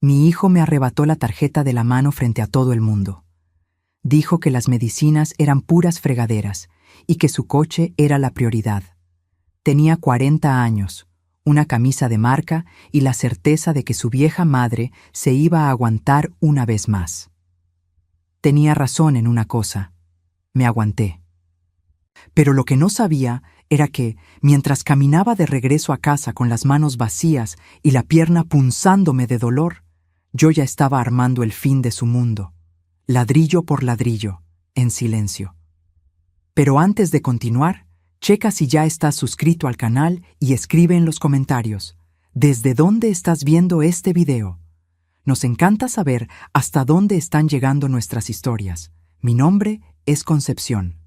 Mi hijo me arrebató la tarjeta de la mano frente a todo el mundo. Dijo que las medicinas eran puras fregaderas y que su coche era la prioridad. Tenía 40 años, una camisa de marca y la certeza de que su vieja madre se iba a aguantar una vez más. Tenía razón en una cosa. Me aguanté. Pero lo que no sabía era que, mientras caminaba de regreso a casa con las manos vacías y la pierna punzándome de dolor, yo ya estaba armando el fin de su mundo, ladrillo por ladrillo, en silencio. Pero antes de continuar, checa si ya estás suscrito al canal y escribe en los comentarios ¿desde dónde estás viendo este video? Nos encanta saber hasta dónde están llegando nuestras historias. Mi nombre es Concepción.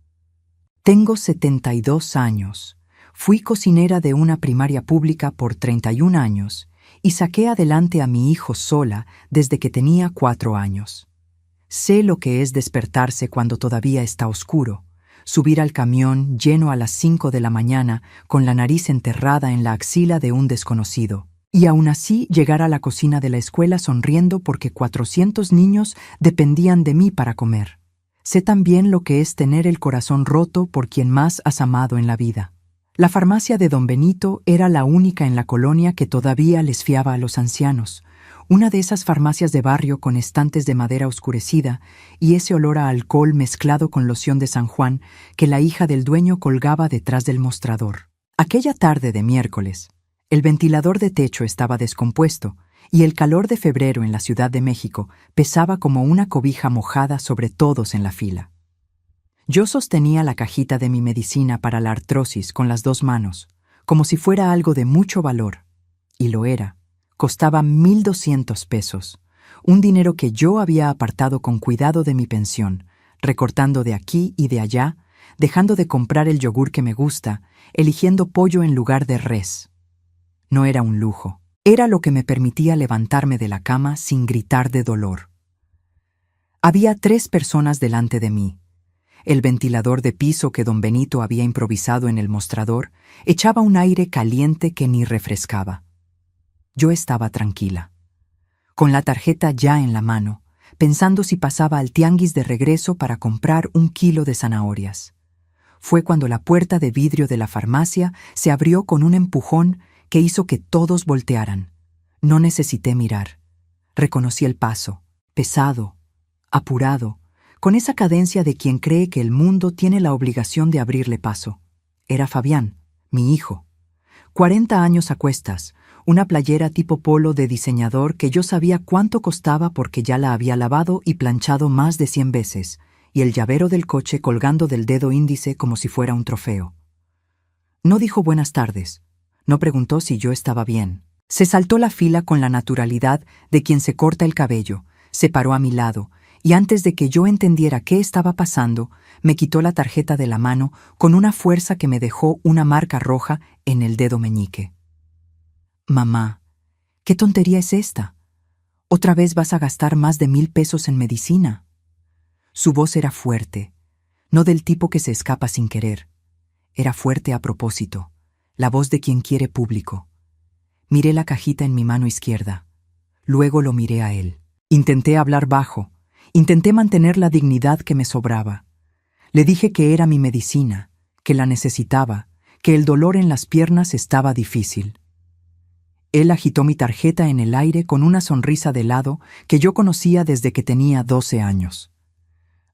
Tengo 72 años. Fui cocinera de una primaria pública por 31 años y saqué adelante a mi hijo sola desde que tenía 4 años. Sé lo que es despertarse cuando todavía está oscuro, subir al camión lleno a las 5 de la mañana con la nariz enterrada en la axila de un desconocido, y aún así llegar a la cocina de la escuela sonriendo porque 400 niños dependían de mí para comer. Sé también lo que es tener el corazón roto por quien más has amado en la vida. La farmacia de Don Benito era la única en la colonia que todavía les fiaba a los ancianos, una de esas farmacias de barrio con estantes de madera oscurecida y ese olor a alcohol mezclado con loción de San Juan que la hija del dueño colgaba detrás del mostrador. Aquella tarde de miércoles, el ventilador de techo estaba descompuesto y el calor de febrero en la Ciudad de México pesaba como una cobija mojada sobre todos en la fila. Yo sostenía la cajita de mi medicina para la artrosis con las 2 manos, como si fuera algo de mucho valor. Y lo era. Costaba 1,200 pesos, un dinero que yo había apartado con cuidado de mi pensión, recortando de aquí y de allá, dejando de comprar el yogur que me gusta, eligiendo pollo en lugar de res. No era un lujo. Era lo que me permitía levantarme de la cama sin gritar de dolor. Había 3 personas delante de mí. El ventilador de piso que Don Benito había improvisado en el mostrador echaba un aire caliente que ni refrescaba. Yo estaba tranquila, con la tarjeta ya en la mano, pensando si pasaba al tianguis de regreso para comprar 1 kilo de zanahorias. Fue cuando la puerta de vidrio de la farmacia se abrió con un empujón que hizo que todos voltearan. No necesité mirar. Reconocí el paso, pesado, apurado, con esa cadencia de quien cree que el mundo tiene la obligación de abrirle paso. Era Fabián, mi hijo. 40 años a cuestas, una playera tipo polo de diseñador que yo sabía cuánto costaba porque ya la había lavado y planchado más de 100 veces, y el llavero del coche colgando del dedo índice como si fuera un trofeo. No dijo buenas tardes, no preguntó si yo estaba bien. Se saltó la fila con la naturalidad de quien se corta el cabello, se paró a mi lado, y antes de que yo entendiera qué estaba pasando, me quitó la tarjeta de la mano con una fuerza que me dejó una marca roja en el dedo meñique. Mamá, ¿qué tontería es esta? ¿Otra vez vas a gastar más de 1,000 pesos en medicina? Su voz era fuerte, no del tipo que se escapa sin querer. Era fuerte a propósito, la voz de quien quiere público. Miré la cajita en mi mano izquierda. Luego lo miré a él. Intenté hablar bajo. Intenté mantener la dignidad que me sobraba. Le dije que era mi medicina, que la necesitaba, que el dolor en las piernas estaba difícil. Él agitó mi tarjeta en el aire con una sonrisa de lado que yo conocía desde que tenía 12 años.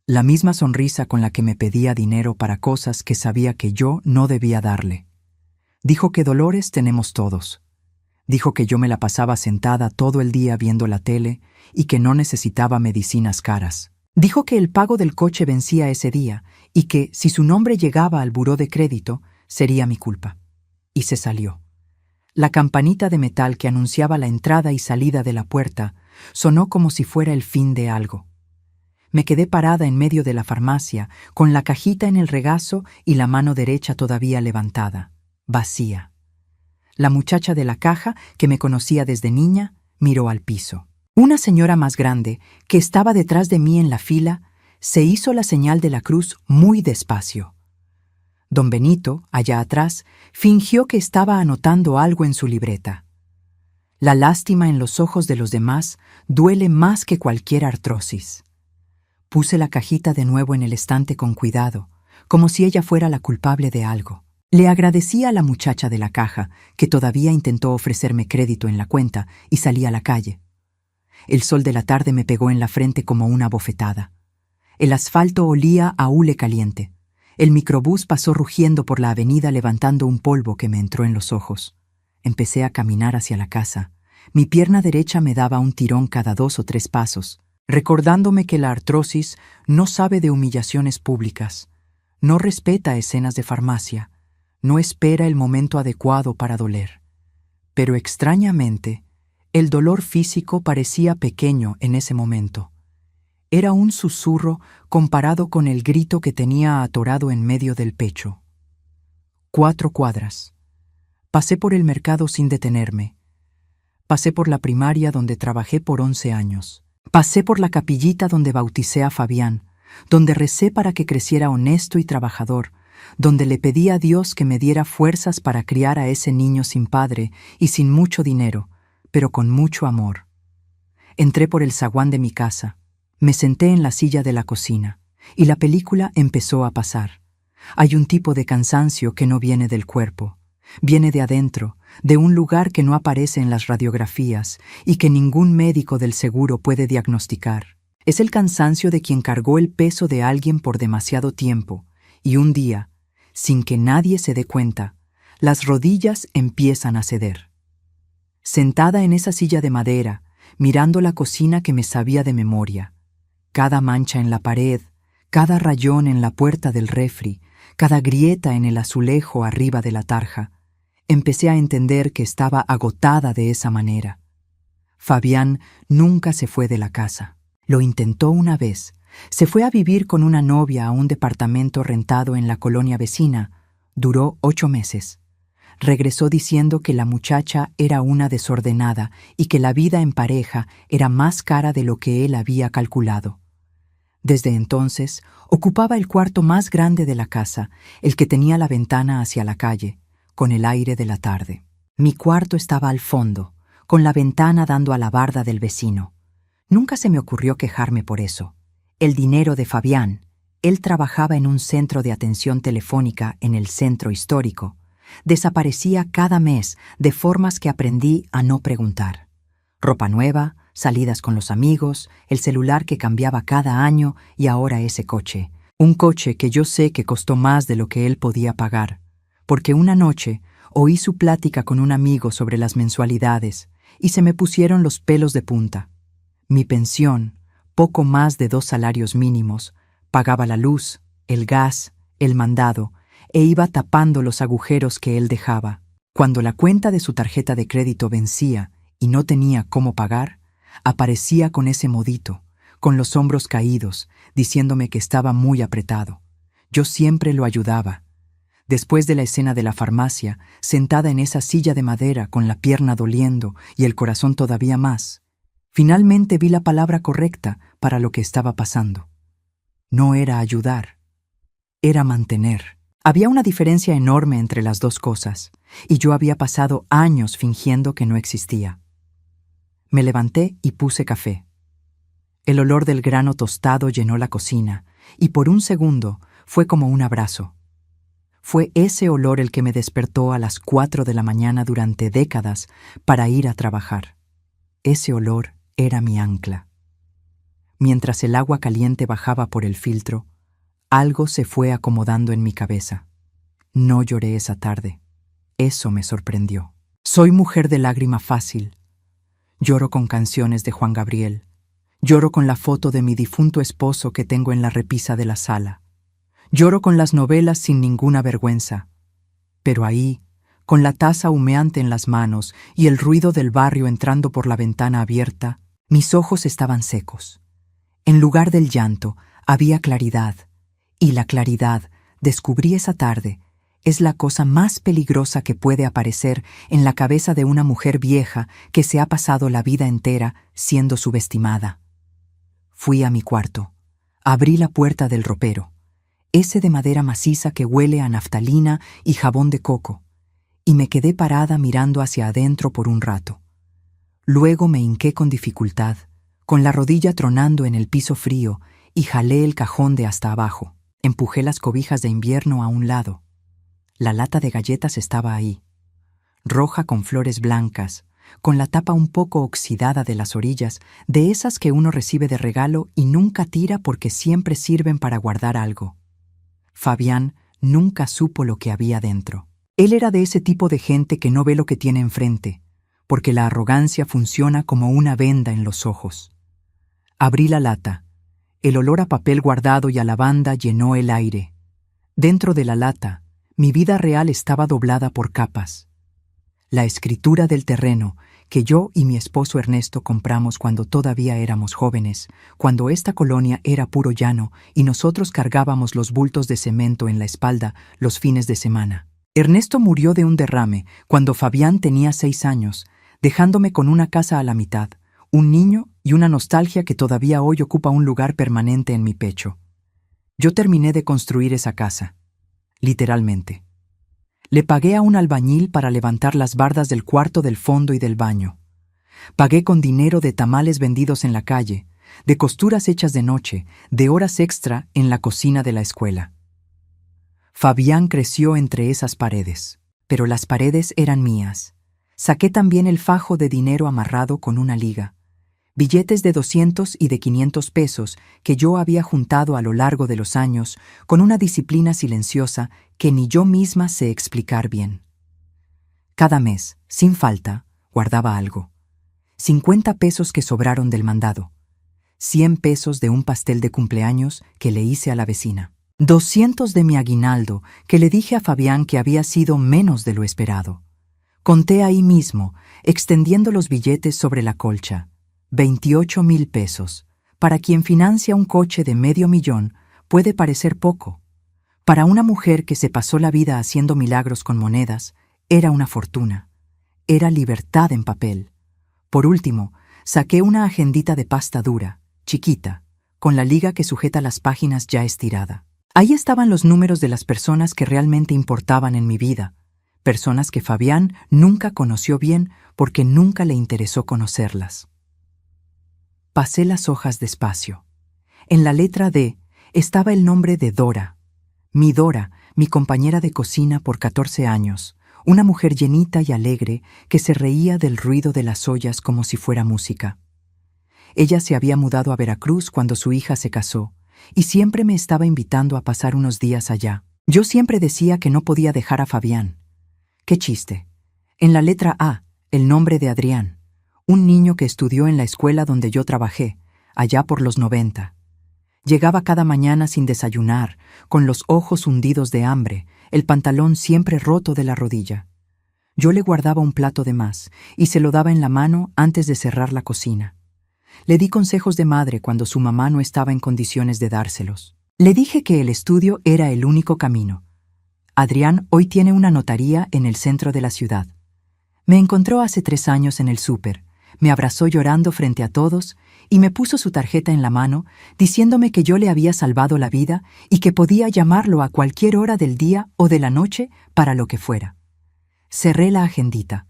La misma sonrisa con la que me pedía dinero para cosas que sabía que yo no debía darle. Dijo que dolores tenemos todos. Dijo que yo me la pasaba sentada todo el día viendo la tele y que no necesitaba medicinas caras. Dijo que el pago del coche vencía ese día y que, si su nombre llegaba al buró de crédito, sería mi culpa. Y se salió. La campanita de metal que anunciaba la entrada y salida de la puerta sonó como si fuera el fin de algo. Me quedé parada en medio de la farmacia, con la cajita en el regazo y la mano derecha todavía levantada, vacía. La muchacha de la caja, que me conocía desde niña, miró al piso. Una señora más grande, que estaba detrás de mí en la fila, se hizo la señal de la cruz muy despacio. Don Benito, allá atrás, fingió que estaba anotando algo en su libreta. La lástima en los ojos de los demás duele más que cualquier artrosis. Puse la cajita de nuevo en el estante con cuidado, como si ella fuera la culpable de algo. Le agradecí a la muchacha de la caja, que todavía intentó ofrecerme crédito en la cuenta, y salí a la calle. El sol de la tarde me pegó en la frente como una bofetada. El asfalto olía a hule caliente. El microbús pasó rugiendo por la avenida levantando un polvo que me entró en los ojos. Empecé a caminar hacia la casa. Mi pierna derecha me daba un tirón cada 2 o 3 pasos, recordándome que la artrosis no sabe de humillaciones públicas, no respeta escenas de farmacia, no espera el momento adecuado para doler. Pero extrañamente, el dolor físico parecía pequeño en ese momento. Era un susurro comparado con el grito que tenía atorado en medio del pecho. 4 cuadras. Pasé por el mercado sin detenerme. Pasé por la primaria donde trabajé por 11 años. Pasé por la capillita donde bauticé a Fabián, donde recé para que creciera honesto y trabajador, donde le pedí a Dios que me diera fuerzas para criar a ese niño sin padre y sin mucho dinero, pero con mucho amor. Entré por el zaguán de mi casa, me senté en la silla de la cocina, y la película empezó a pasar. Hay un tipo de cansancio que no viene del cuerpo, viene de adentro, de un lugar que no aparece en las radiografías y que ningún médico del seguro puede diagnosticar. Es el cansancio de quien cargó el peso de alguien por demasiado tiempo, y un día, sin que nadie se dé cuenta, las rodillas empiezan a ceder. Sentada en esa silla de madera, mirando la cocina que me sabía de memoria, cada mancha en la pared, cada rayón en la puerta del refri, cada grieta en el azulejo arriba de la tarja, empecé a entender que estaba agotada de esa manera. Fabián nunca se fue de la casa. Lo intentó una vez. Se fue a vivir con una novia a un departamento rentado en la colonia vecina. Duró 8 meses. Regresó diciendo que la muchacha era una desordenada y que la vida en pareja era más cara de lo que él había calculado. Desde entonces, ocupaba el cuarto más grande de la casa, el que tenía la ventana hacia la calle, con el aire de la tarde. Mi cuarto estaba al fondo, con la ventana dando a la barda del vecino. Nunca se me ocurrió quejarme por eso. El dinero de Fabián, él trabajaba en un centro de atención telefónica en el centro histórico, desaparecía cada mes de formas que aprendí a no preguntar. Ropa nueva, salidas con los amigos, el celular que cambiaba cada año y ahora ese coche. Un coche que yo sé que costó más de lo que él podía pagar, porque una noche oí su plática con un amigo sobre las mensualidades y se me pusieron los pelos de punta. Mi pensión, poco más de 2 salarios mínimos, pagaba la luz, el gas, el mandado, e iba tapando los agujeros que él dejaba. Cuando la cuenta de su tarjeta de crédito vencía y no tenía cómo pagar, aparecía con ese modito, con los hombros caídos, diciéndome que estaba muy apretado. Yo siempre lo ayudaba. Después de la escena de la farmacia, sentada en esa silla de madera con la pierna doliendo y el corazón todavía más, finalmente vi la palabra correcta para lo que estaba pasando. No era ayudar, era mantener. Había una diferencia enorme entre las dos cosas, y yo había pasado años fingiendo que no existía. Me levanté y puse café. El olor del grano tostado llenó la cocina, y por un segundo fue como un abrazo. Fue ese olor el que me despertó a las 4 de la mañana durante décadas para ir a trabajar. Ese olor era mi ancla. Mientras el agua caliente bajaba por el filtro, algo se fue acomodando en mi cabeza. No lloré esa tarde. Eso me sorprendió. Soy mujer de lágrima fácil. Lloro con canciones de Juan Gabriel. Lloro con la foto de mi difunto esposo que tengo en la repisa de la sala. Lloro con las novelas sin ninguna vergüenza. Pero ahí, con la taza humeante en las manos y el ruido del barrio entrando por la ventana abierta, mis ojos estaban secos. En lugar del llanto, había claridad. Y la claridad, descubrí esa tarde, es la cosa más peligrosa que puede aparecer en la cabeza de una mujer vieja que se ha pasado la vida entera siendo subestimada. Fui a mi cuarto. Abrí la puerta del ropero, ese de madera maciza que huele a naftalina y jabón de coco, y me quedé parada mirando hacia adentro por un rato. Luego me hinqué con dificultad, con la rodilla tronando en el piso frío, y jalé el cajón de hasta abajo. Empujé las cobijas de invierno a un lado. La lata de galletas estaba ahí, roja con flores blancas, con la tapa un poco oxidada de las orillas, de esas que uno recibe de regalo y nunca tira porque siempre sirven para guardar algo. Fabián nunca supo lo que había dentro. Él era de ese tipo de gente que no ve lo que tiene enfrente, porque la arrogancia funciona como una venda en los ojos. Abrí la lata. El olor a papel guardado y a lavanda llenó el aire. Dentro de la lata, mi vida real estaba doblada por capas. La escritura del terreno que yo y mi esposo Ernesto compramos cuando todavía éramos jóvenes, cuando esta colonia era puro llano y nosotros cargábamos los bultos de cemento en la espalda los fines de semana. Ernesto murió de un derrame cuando Fabián tenía 6 años, dejándome con una casa a la mitad, un niño y una nostalgia que todavía hoy ocupa un lugar permanente en mi pecho. Yo terminé de construir esa casa, literalmente. Le pagué a un albañil para levantar las bardas del cuarto del fondo y del baño. Pagué con dinero de tamales vendidos en la calle, de costuras hechas de noche, de horas extra en la cocina de la escuela. Fabián creció entre esas paredes, pero las paredes eran mías. Saqué también el fajo de dinero amarrado con una liga, billetes de 200 y de 500 pesos que yo había juntado a lo largo de los años con una disciplina silenciosa que ni yo misma sé explicar bien. Cada mes, sin falta, guardaba algo. 50 pesos que sobraron del mandado, 100 pesos de un pastel de cumpleaños que le hice a la vecina, 200 de mi aguinaldo que le dije a Fabián que había sido menos de lo esperado. Conté ahí mismo, extendiendo los billetes sobre la colcha. 28,000 pesos. Para quien financia un coche de $500,000 puede parecer poco. Para una mujer que se pasó la vida haciendo milagros con monedas, era una fortuna. Era libertad en papel. Por último, saqué una agendita de pasta dura, chiquita, con la liga que sujeta las páginas ya estirada. Ahí estaban los números de las personas que realmente importaban en mi vida, personas que Fabián nunca conoció bien porque nunca le interesó conocerlas. Pasé las hojas despacio. En la letra D estaba el nombre de Dora, mi compañera de cocina por 14 años, una mujer llenita y alegre que se reía del ruido de las ollas como si fuera música. Ella se había mudado a Veracruz cuando su hija se casó y siempre me estaba invitando a pasar unos días allá. Yo siempre decía que no podía dejar a Fabián. ¡Qué chiste! En la letra A, el nombre de Adrián, un niño que estudió en la escuela donde yo trabajé, allá por los 90. Llegaba cada mañana sin desayunar, con los ojos hundidos de hambre, el pantalón siempre roto de la rodilla. Yo le guardaba un plato de más y se lo daba en la mano antes de cerrar la cocina. Le di consejos de madre cuando su mamá no estaba en condiciones de dárselos. Le dije que el estudio era el único camino. Adrián hoy tiene una notaría en el centro de la ciudad. Me encontró hace 3 años en el súper, me abrazó llorando frente a todos y me puso su tarjeta en la mano, diciéndome que yo le había salvado la vida y que podía llamarlo a cualquier hora del día o de la noche para lo que fuera. Cerré la agendita.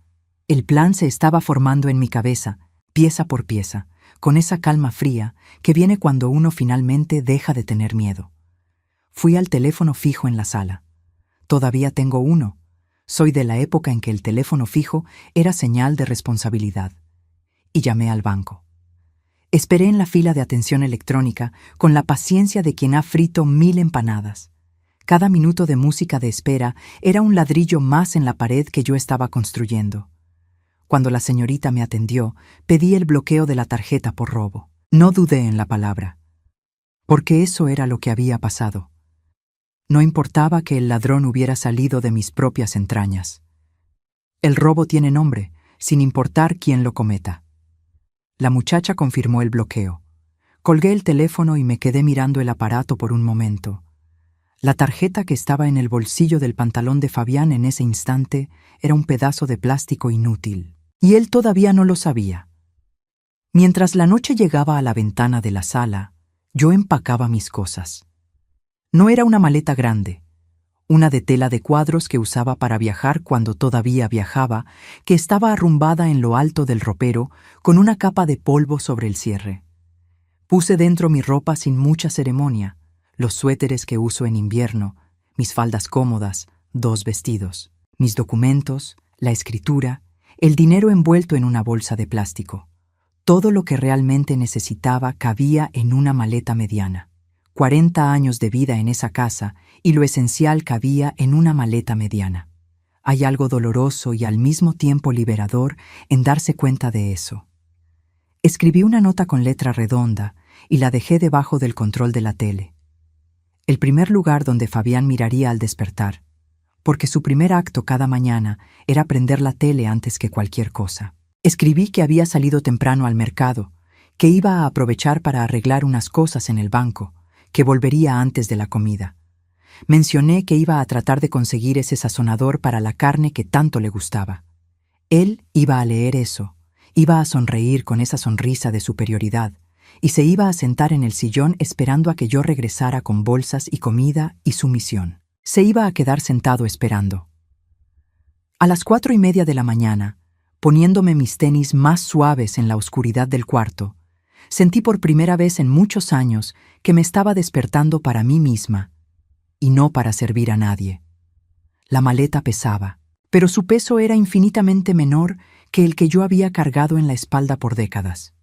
El plan se estaba formando en mi cabeza, pieza por pieza, con esa calma fría que viene cuando uno finalmente deja de tener miedo. Fui al teléfono fijo en la sala. Todavía tengo uno. Soy de la época en que el teléfono fijo era señal de responsabilidad. Y llamé al banco. Esperé en la fila de atención electrónica con la paciencia de quien ha frito 1000 empanadas. Cada minuto de música de espera era un ladrillo más en la pared que yo estaba construyendo. Cuando la señorita me atendió, pedí el bloqueo de la tarjeta por robo. No dudé en la palabra, porque eso era lo que había pasado. No importaba que el ladrón hubiera salido de mis propias entrañas. El robo tiene nombre, sin importar quién lo cometa. La muchacha confirmó el bloqueo. Colgué el teléfono y me quedé mirando el aparato por un momento. La tarjeta que estaba en el bolsillo del pantalón de Fabián en ese instante era un pedazo de plástico inútil. Y él todavía no lo sabía. Mientras la noche llegaba a la ventana de la sala, yo empacaba mis cosas. No era una maleta grande, una de tela de cuadros que usaba para viajar cuando todavía viajaba, que estaba arrumbada en lo alto del ropero con una capa de polvo sobre el cierre. Puse dentro mi ropa sin mucha ceremonia, los suéteres que uso en invierno, mis faldas cómodas, 2 vestidos, mis documentos, la escritura, el dinero envuelto en una bolsa de plástico. Todo lo que realmente necesitaba cabía en una maleta mediana. 40 años de vida en esa casa y lo esencial cabía en una maleta mediana. Hay algo doloroso y al mismo tiempo liberador en darse cuenta de eso. Escribí una nota con letra redonda y la dejé debajo del control de la tele. El primer lugar donde Fabián miraría al despertar, porque su primer acto cada mañana era prender la tele antes que cualquier cosa. Escribí que había salido temprano al mercado, que iba a aprovechar para arreglar unas cosas en el banco, que volvería antes de la comida. Mencioné que iba a tratar de conseguir ese sazonador para la carne que tanto le gustaba. Él iba a leer eso, iba a sonreír con esa sonrisa de superioridad, y se iba a sentar en el sillón esperando a que yo regresara con bolsas y comida y su misión. Se iba a quedar sentado esperando. A las 4:30 de la mañana, poniéndome mis tenis más suaves en la oscuridad del cuarto, sentí por primera vez en muchos años que me estaba despertando para mí misma, y no para servir a nadie. La maleta pesaba, pero su peso era infinitamente menor que el que yo había cargado en la espalda por décadas.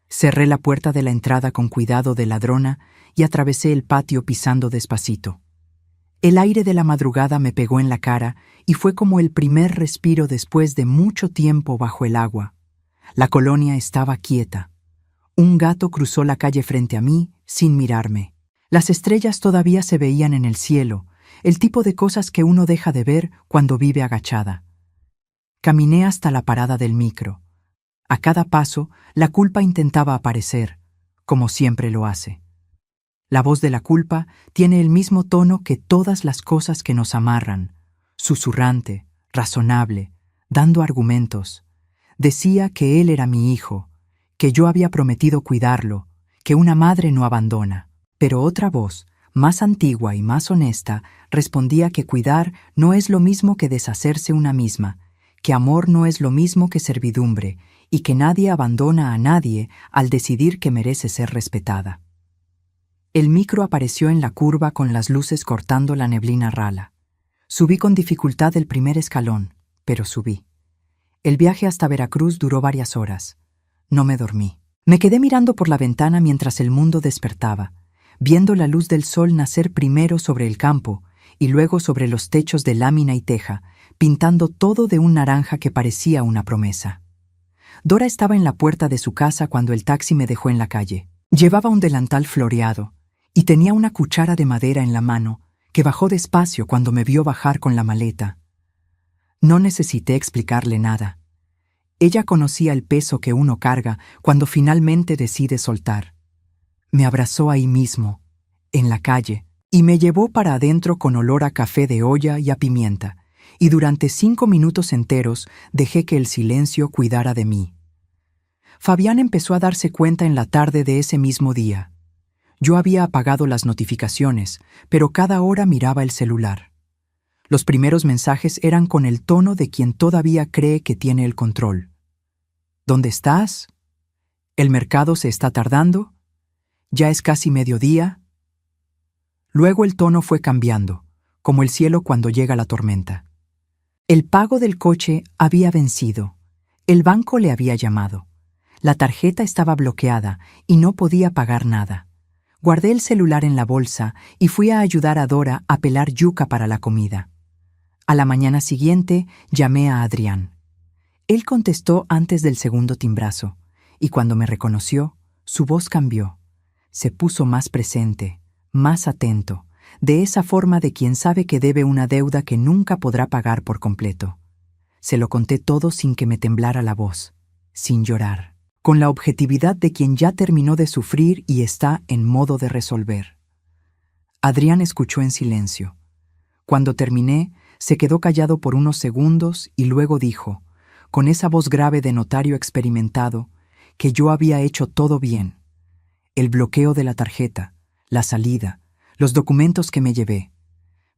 Cerré la puerta de la entrada con cuidado de ladrona y atravesé el patio pisando despacito. El aire de la madrugada me pegó en la cara y fue como el primer respiro después de mucho tiempo bajo el agua. La colonia estaba quieta. Un gato cruzó la calle frente a mí sin mirarme. Las estrellas todavía se veían en el cielo, el tipo de cosas que uno deja de ver cuando vive agachada. Caminé hasta la parada del micro. A cada paso, la culpa intentaba aparecer, como siempre lo hace. La voz de la culpa tiene el mismo tono que todas las cosas que nos amarran, susurrante, razonable, dando argumentos. Decía que él era mi hijo, que yo había prometido cuidarlo, que una madre no abandona. Pero otra voz, más antigua y más honesta, respondía que cuidar no es lo mismo que deshacerse una misma, que amor no es lo mismo que servidumbre, y que nadie abandona a nadie al decidir que merece ser respetada. El micro apareció en la curva con las luces cortando la neblina rala. Subí con dificultad el primer escalón, pero subí. El viaje hasta Veracruz duró varias horas. No me dormí. Me quedé mirando por la ventana mientras el mundo despertaba, viendo la luz del sol nacer primero sobre el campo y luego sobre los techos de lámina y teja, pintando todo de un naranja que parecía una promesa. Dora estaba en la puerta de su casa cuando el taxi me dejó en la calle. Llevaba un delantal floreado y tenía una cuchara de madera en la mano que bajó despacio cuando me vio bajar con la maleta. No necesité explicarle nada. Ella conocía el peso que uno carga cuando finalmente decide soltar. Me abrazó ahí mismo, en la calle, y me llevó para adentro con olor a café de olla y a pimienta, y durante 5 minutos enteros dejé que el silencio cuidara de mí. Fabián empezó a darse cuenta en la tarde de ese mismo día. Yo había apagado las notificaciones, pero cada hora miraba el celular. Los primeros mensajes eran con el tono de quien todavía cree que tiene el control. ¿Dónde estás? ¿El mercado se está tardando? ¿Ya es casi mediodía? Luego el tono fue cambiando, como el cielo cuando llega la tormenta. El pago del coche había vencido. El banco le había llamado. La tarjeta estaba bloqueada y no podía pagar nada. Guardé el celular en la bolsa y fui a ayudar a Dora a pelar yuca para la comida. A la mañana siguiente llamé a Adrián. Él contestó antes del segundo timbrazo, y cuando me reconoció, su voz cambió. Se puso más presente, más atento, de esa forma de quien sabe que debe una deuda que nunca podrá pagar por completo. Se lo conté todo sin que me temblara la voz, sin llorar, con la objetividad de quien ya terminó de sufrir y está en modo de resolver. Adrián escuchó en silencio. Cuando terminé, se quedó callado por unos segundos y luego dijo, con esa voz grave de notario experimentado, que yo había hecho todo bien. El bloqueo de la tarjeta, la salida, los documentos que me llevé.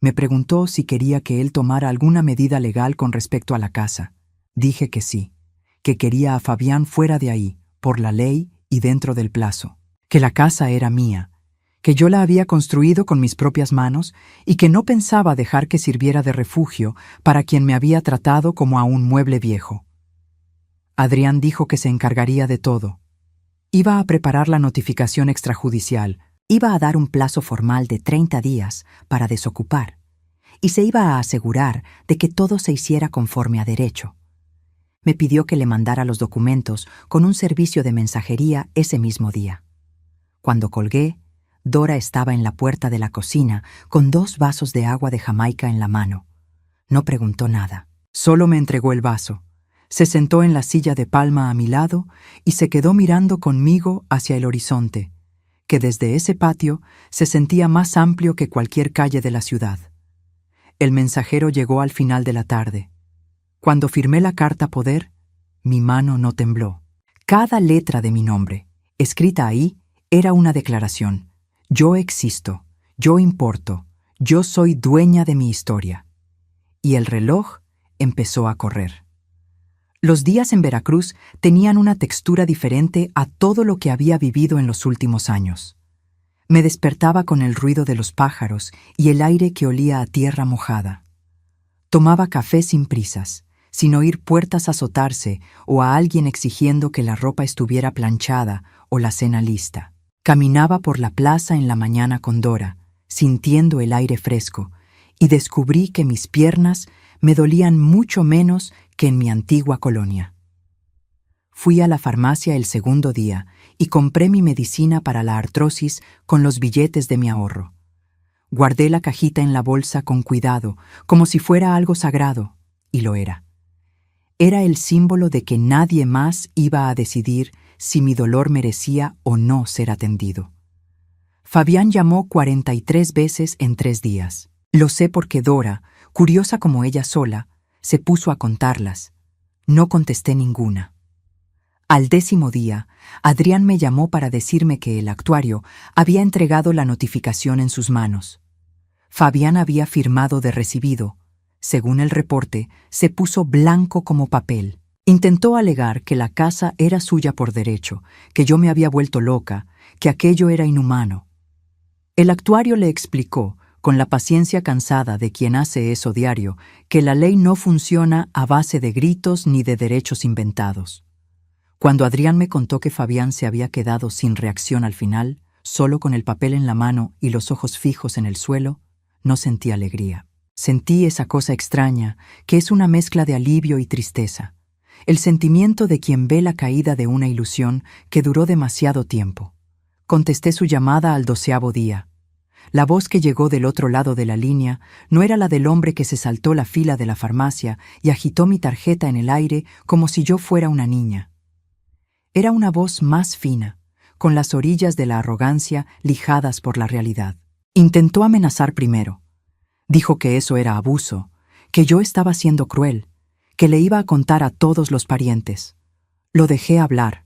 Me preguntó si quería que él tomara alguna medida legal con respecto a la casa. Dije que sí, que quería a Fabián fuera de ahí, por la ley y dentro del plazo, que la casa era mía, que yo la había construido con mis propias manos y que no pensaba dejar que sirviera de refugio para quien me había tratado como a un mueble viejo. Adrián dijo que se encargaría de todo. Iba a preparar la notificación extrajudicial, iba a dar un plazo formal de 30 días para desocupar, y se iba a asegurar de que todo se hiciera conforme a derecho. Me pidió que le mandara los documentos con un servicio de mensajería ese mismo día. Cuando colgué, Dora estaba en la puerta de la cocina con 2 vasos de agua de Jamaica en la mano. No preguntó nada, solo me entregó el vaso. Se sentó en la silla de palma a mi lado y se quedó mirando conmigo hacia el horizonte, que desde ese patio se sentía más amplio que cualquier calle de la ciudad. El mensajero llegó al final de la tarde. Cuando firmé la carta poder, mi mano no tembló. Cada letra de mi nombre, escrita ahí, era una declaración. Yo existo, yo importo, yo soy dueña de mi historia. Y el reloj empezó a correr. Los días en Veracruz tenían una textura diferente a todo lo que había vivido en los últimos años. Me despertaba con el ruido de los pájaros y el aire que olía a tierra mojada. Tomaba café sin prisas, sin oír puertas azotarse o a alguien exigiendo que la ropa estuviera planchada o la cena lista. Caminaba por la plaza en la mañana con Dora, sintiendo el aire fresco, y descubrí que mis piernas me dolían mucho menos que en mi antigua colonia. Fui a la farmacia el segundo día y compré mi medicina para la artrosis con los billetes de mi ahorro. Guardé la cajita en la bolsa con cuidado, como si fuera algo sagrado, y lo era. Era el símbolo de que nadie más iba a decidir si mi dolor merecía o no ser atendido. Fabián llamó 43 veces en 3 días. Lo sé porque Dora, curiosa como ella sola, se puso a contarlas. No contesté ninguna. Al 10º día, Adrián me llamó para decirme que el actuario había entregado la notificación en sus manos. Fabián había firmado de recibido. Según el reporte, se puso blanco como papel. Intentó alegar que la casa era suya por derecho, que yo me había vuelto loca, que aquello era inhumano. El actuario le explicó, con la paciencia cansada de quien hace eso diario, que la ley no funciona a base de gritos ni de derechos inventados. Cuando Adrián me contó que Fabián se había quedado sin reacción al final, solo con el papel en la mano y los ojos fijos en el suelo, no sentí alegría. Sentí esa cosa extraña, que es una mezcla de alivio y tristeza. El sentimiento de quien ve la caída de una ilusión que duró demasiado tiempo. Contesté su llamada al 12º día. La voz que llegó del otro lado de la línea no era la del hombre que se saltó la fila de la farmacia y agitó mi tarjeta en el aire como si yo fuera una niña. Era una voz más fina, con las orillas de la arrogancia lijadas por la realidad. Intentó amenazar primero. Dijo que eso era abuso, que yo estaba siendo cruel, que le iba a contar a todos los parientes. Lo dejé hablar.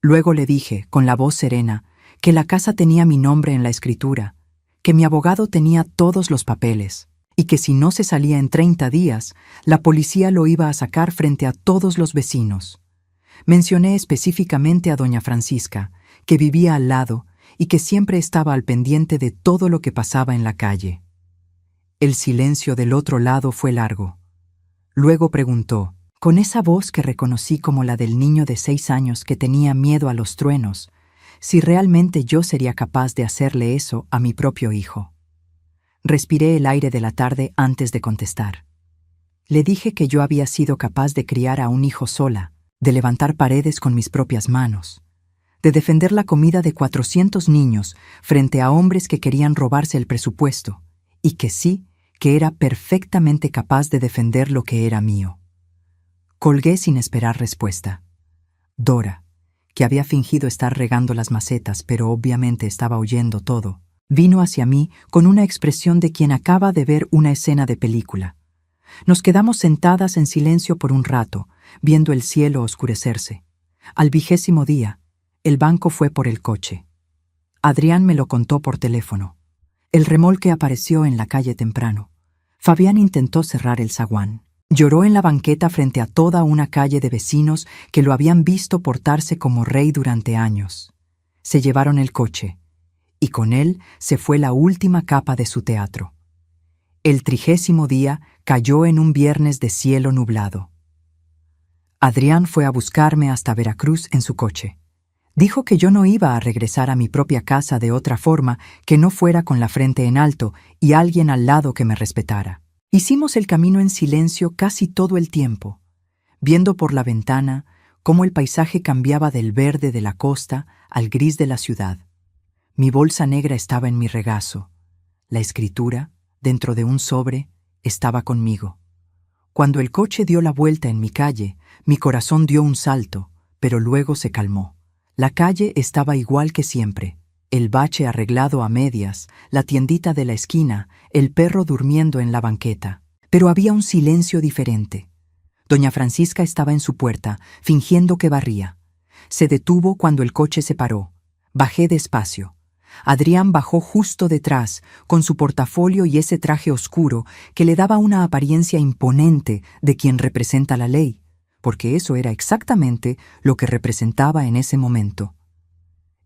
Luego le dije, con la voz serena, que la casa tenía mi nombre en la escritura, que mi abogado tenía todos los papeles, y que si no se salía en 30 días, la policía lo iba a sacar frente a todos los vecinos. Mencioné específicamente a doña Francisca, que vivía al lado y que siempre estaba al pendiente de todo lo que pasaba en la calle. El silencio del otro lado fue largo. Luego preguntó, con esa voz que reconocí como la del niño de 6 años que tenía miedo a los truenos, si realmente yo sería capaz de hacerle eso a mi propio hijo. Respiré el aire de la tarde antes de contestar. Le dije que yo había sido capaz de criar a un hijo sola, de levantar paredes con mis propias manos, de defender la comida de 400 niños frente a hombres que querían robarse el presupuesto, y que sí, que era perfectamente capaz de defender lo que era mío. Colgué sin esperar respuesta. Dora, que había fingido estar regando las macetas, pero obviamente estaba oyendo todo, vino hacia mí con una expresión de quien acaba de ver una escena de película. Nos quedamos sentadas en silencio por un rato, viendo el cielo oscurecerse. Al 20º día, el banco fue por el coche. Adrián me lo contó por teléfono. El remolque apareció en la calle temprano. Fabián intentó cerrar el zaguán. Lloró en la banqueta frente a toda una calle de vecinos que lo habían visto portarse como rey durante años. Se llevaron el coche, y con él se fue la última capa de su teatro. El 30º día cayó en un viernes de cielo nublado. Adrián fue a buscarme hasta Veracruz en su coche. Dijo que yo no iba a regresar a mi propia casa de otra forma que no fuera con la frente en alto y alguien al lado que me respetara. Hicimos el camino en silencio casi todo el tiempo, viendo por la ventana cómo el paisaje cambiaba del verde de la costa al gris de la ciudad. Mi bolsa negra estaba en mi regazo. La escritura, dentro de un sobre, estaba conmigo. Cuando el coche dio la vuelta en mi calle, mi corazón dio un salto, pero luego se calmó. La calle estaba igual que siempre. El bache arreglado a medias, la tiendita de la esquina, el perro durmiendo en la banqueta. Pero había un silencio diferente. Doña Francisca estaba en su puerta, fingiendo que barría. Se detuvo cuando el coche se paró. Bajé despacio. Adrián bajó justo detrás, con su portafolio y ese traje oscuro que le daba una apariencia imponente de quien representa la ley, porque eso era exactamente lo que representaba en ese momento.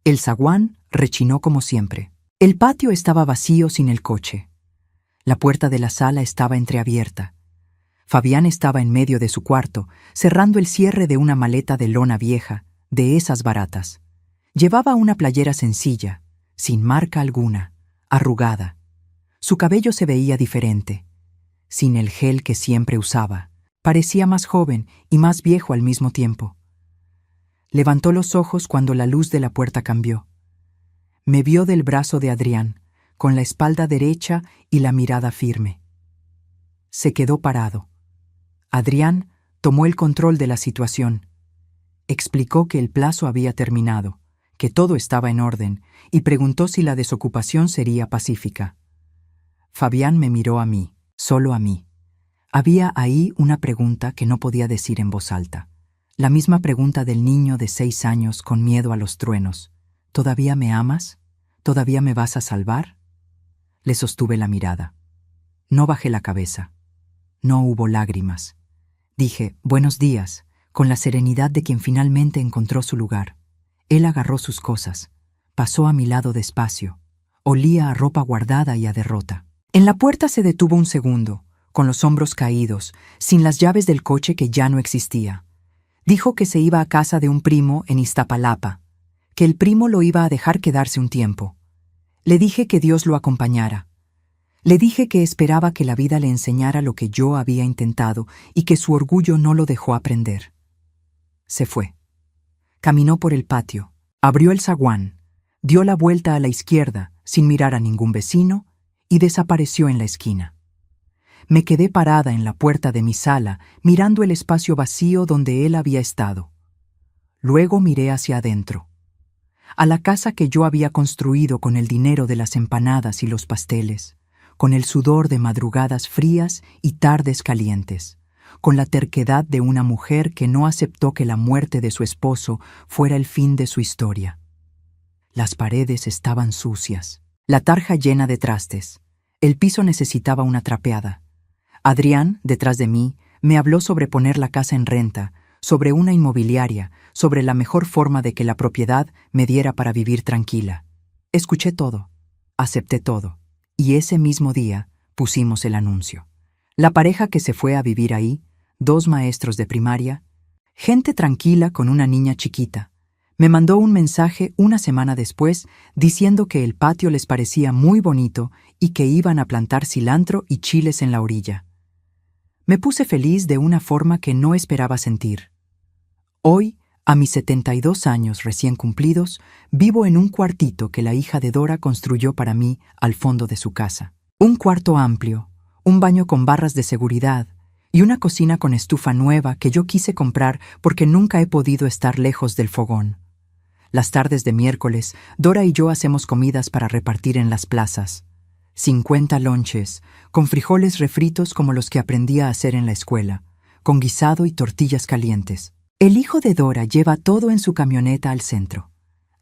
El zaguán rechinó como siempre. El patio estaba vacío sin el coche. La puerta de la sala estaba entreabierta. Fabián estaba en medio de su cuarto, cerrando el cierre de una maleta de lona vieja, de esas baratas. Llevaba una playera sencilla, sin marca alguna, arrugada. Su cabello se veía diferente, sin el gel que siempre usaba. Parecía más joven y más viejo al mismo tiempo. Levantó los ojos cuando la luz de la puerta cambió. Me vio del brazo de Adrián, con la espalda derecha y la mirada firme. Se quedó parado. Adrián tomó el control de la situación. Explicó que el plazo había terminado, que todo estaba en orden, y preguntó si la desocupación sería pacífica. Fabián me miró a mí, solo a mí. Había ahí una pregunta que no podía decir en voz alta. La misma pregunta del niño de 6 años con miedo a los truenos. ¿Todavía me amas? ¿Todavía me vas a salvar? Le sostuve la mirada. No bajé la cabeza. No hubo lágrimas. Dije, buenos días, con la serenidad de quien finalmente encontró su lugar. Él agarró sus cosas. Pasó a mi lado despacio. Olía a ropa guardada y a derrota. En la puerta se detuvo un segundo, con los hombros caídos, sin las llaves del coche que ya no existía. Dijo que se iba a casa de un primo en Iztapalapa, que el primo lo iba a dejar quedarse un tiempo. Le dije que Dios lo acompañara. Le dije que esperaba que la vida le enseñara lo que yo había intentado y que su orgullo no lo dejó aprender. Se fue. Caminó por el patio, abrió el zaguán, dio la vuelta a la izquierda sin mirar a ningún vecino y desapareció en la esquina. Me quedé parada en la puerta de mi sala, mirando el espacio vacío donde él había estado. Luego miré hacia adentro, a la casa que yo había construido con el dinero de las empanadas y los pasteles, con el sudor de madrugadas frías y tardes calientes, con la terquedad de una mujer que no aceptó que la muerte de su esposo fuera el fin de su historia. Las paredes estaban sucias, la tarja llena de trastes, el piso necesitaba una trapeada. Adrián, detrás de mí, me habló sobre poner la casa en renta, sobre una inmobiliaria, sobre la mejor forma de que la propiedad me diera para vivir tranquila. Escuché todo, acepté todo, y ese mismo día pusimos el anuncio. La pareja que se fue a vivir ahí, 2 maestros de primaria, gente tranquila con una niña chiquita, me mandó un mensaje una semana después diciendo que el patio les parecía muy bonito y que iban a plantar cilantro y chiles en la orilla. Me puse feliz de una forma que no esperaba sentir. Hoy, a mis 72 años recién cumplidos, vivo en un cuartito que la hija de Dora construyó para mí al fondo de su casa. Un cuarto amplio, un baño con barras de seguridad y una cocina con estufa nueva que yo quise comprar porque nunca he podido estar lejos del fogón. Las tardes de miércoles, Dora y yo hacemos comidas para repartir en las plazas. 50 lonches, con frijoles refritos como los que aprendí a hacer en la escuela, con guisado y tortillas calientes. El hijo de Dora lleva todo en su camioneta al centro.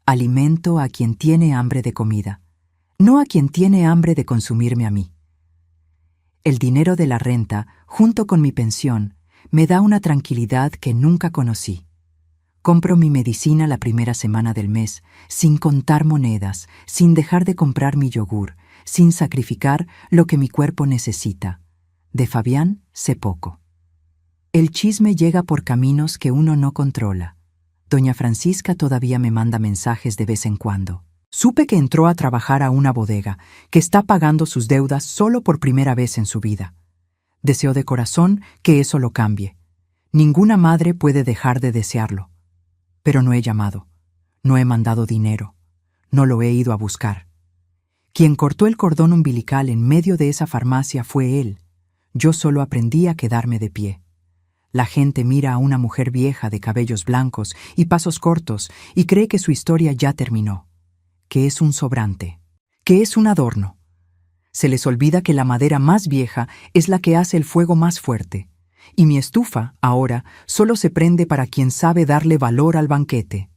Alimento a quien tiene hambre de comida. no a quien tiene hambre de consumirme a mí. El dinero de la renta, junto con mi pensión, me da una tranquilidad que nunca conocí. Compro mi medicina la primera semana del mes, sin contar monedas, sin dejar de comprar mi yogur, sin sacrificar lo que mi cuerpo necesita. De Fabián sé poco. El chisme llega por caminos que uno no controla. Doña Francisca todavía me manda mensajes de vez en cuando. Supe que entró a trabajar a una bodega, que está pagando sus deudas solo por primera vez en su vida. Deseo de corazón que eso lo cambie. Ninguna madre puede dejar de desearlo. Pero no he llamado, no he mandado dinero, no lo he ido a buscar. Quien cortó el cordón umbilical en medio de esa farmacia fue él. Yo solo aprendí a quedarme de pie. La gente mira a una mujer vieja de cabellos blancos y pasos cortos y cree que su historia ya terminó, que es un sobrante, que es un adorno. Se les olvida que la madera más vieja es la que hace el fuego más fuerte, y mi estufa, ahora, solo se prende para quien sabe darle valor al banquete.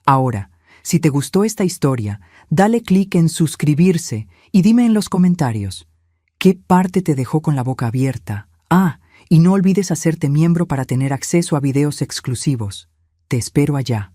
Ahora, si te gustó esta historia, dale clic en suscribirse y dime en los comentarios, ¿qué parte te dejó con la boca abierta? Y no olvides hacerte miembro para tener acceso a videos exclusivos. Te espero allá.